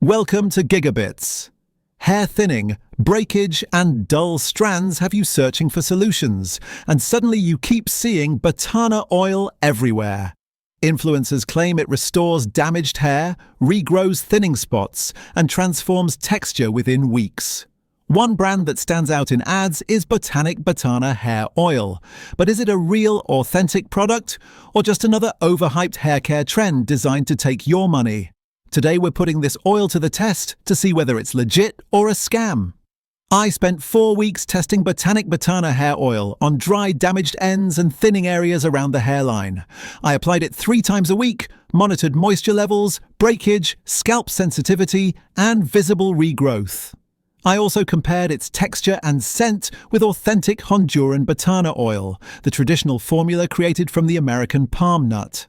Welcome to GigaBits. Hair thinning, breakage, and dull strands have you searching for solutions, and suddenly you keep seeing Batana oil everywhere. Influencers claim it restores damaged hair, regrows thinning spots, and transforms texture within weeks. One brand that stands out in ads is Botanic Batana hair oil. But is it a real, authentic product, or just another overhyped hair care trend designed to take your money? Today we're putting this oil to the test to see whether it's legit or a scam. I spent 4 weeks testing Botanic Batana hair oil on dry, damaged ends and thinning areas around the hairline. I applied it 3 times a week, monitored moisture levels, breakage, scalp sensitivity, and visible regrowth. I also compared its texture and scent with authentic Honduran Batana oil, the traditional formula created from the American palm nut.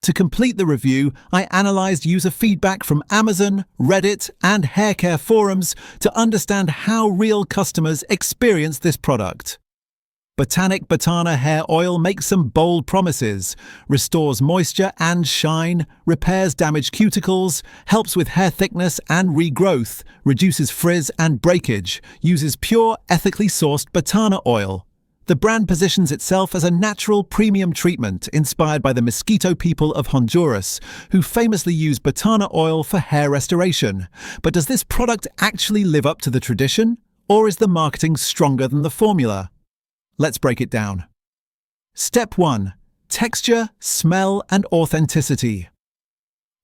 To complete the review, I analyzed user feedback from Amazon, Reddit, and hair care forums to understand how real customers experience this product. Botanic Batana hair oil makes some bold promises: restores moisture and shine, repairs damaged cuticles, helps with hair thickness and regrowth, reduces frizz and breakage, uses pure, ethically sourced Batana oil. The brand positions itself as a natural premium treatment inspired by the mosquito people of Honduras, who famously use Batana oil for hair restoration. But does this product actually live up to the tradition, or is the marketing stronger than the formula? Let's break it down. Step 1. Texture, smell, and authenticity.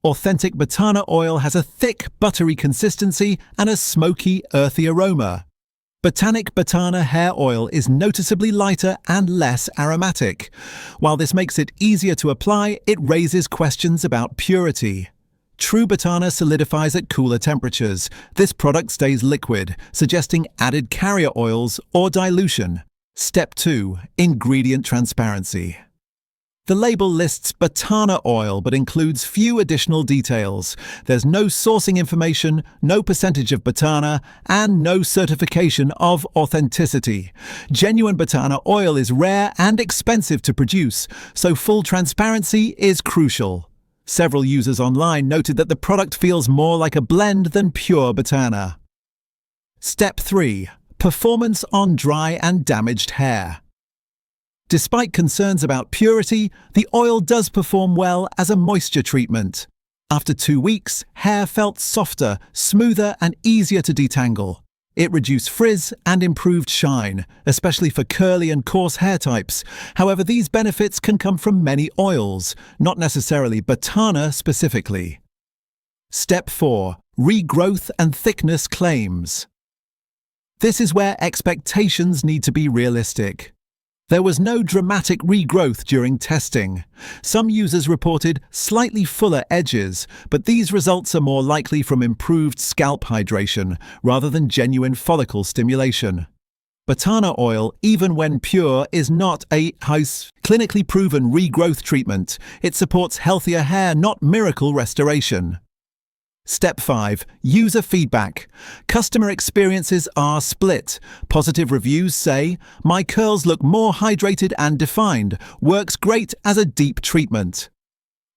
Authentic Batana oil has a thick, buttery consistency and a smoky, earthy aroma. Botanic Batana hair oil is noticeably lighter and less aromatic. While this makes it easier to apply, it raises questions about purity. True Batana solidifies at cooler temperatures. This product stays liquid, suggesting added carrier oils or dilution. Step 2. Ingredient transparency. The label lists Batana oil but includes few additional details. There's no sourcing information, no percentage of Batana, and no certification of authenticity. Genuine Batana oil is rare and expensive to produce, so full transparency is crucial. Several users online noted that the product feels more like a blend than pure Batana. Step 3. Performance on dry and damaged hair. Despite concerns about purity, the oil does perform well as a moisture treatment. After 2 weeks, hair felt softer, smoother, and easier to detangle. It reduced frizz and improved shine, especially for curly and coarse hair types. However, these benefits can come from many oils, not necessarily Batana specifically. Step 4. Regrowth and thickness claims. This is where expectations need to be realistic. There was no dramatic regrowth during testing. Some users reported slightly fuller edges, but these results are more likely from improved scalp hydration rather than genuine follicle stimulation. Batana oil, even when pure, is not a clinically proven regrowth treatment. It supports healthier hair, not miracle restoration. Step 5. User feedback. Customer experiences are split. Positive reviews say, "My curls look more hydrated and defined. Works great as a deep treatment.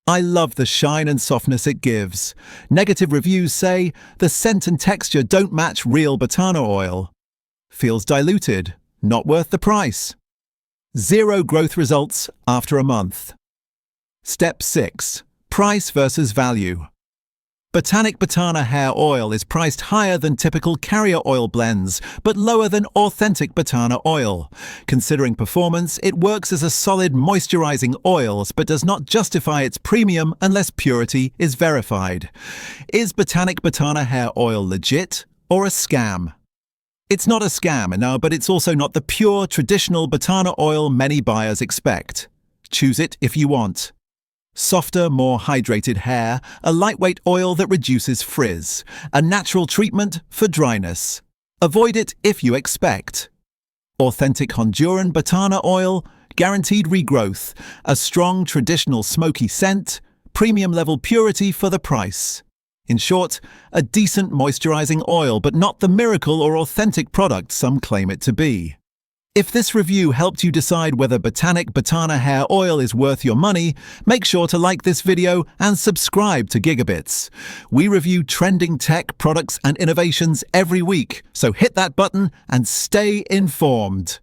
I love the shine and softness it gives." Negative reviews say, "The scent and texture don't match real Batana oil. Feels diluted. Not worth the price." 0 growth results after a month. Step 6. Price versus value. Botanic Batana hair oil is priced higher than typical carrier oil blends, but lower than authentic Batana oil. Considering performance, it works as a solid moisturizing oil, but does not justify its premium unless purity is verified. Is Botanic Batana hair oil legit or a scam? It's not a scam, no, but it's also not the pure, traditional Batana oil many buyers expect. Choose it if you want. Softer, more hydrated hair, a lightweight oil that reduces frizz, a natural treatment for dryness. Avoid it if you expect. Authentic Honduran Batana oil, guaranteed regrowth, a strong traditional smoky scent, premium level purity for the price. In short, a decent moisturizing oil, but not the miracle or authentic product some claim it to be. If this review helped you decide whether Botanic Batana hair oil is worth your money, make sure to like this video and subscribe to GigaBits. We review trending tech, products and innovations every week, so hit that button and stay informed.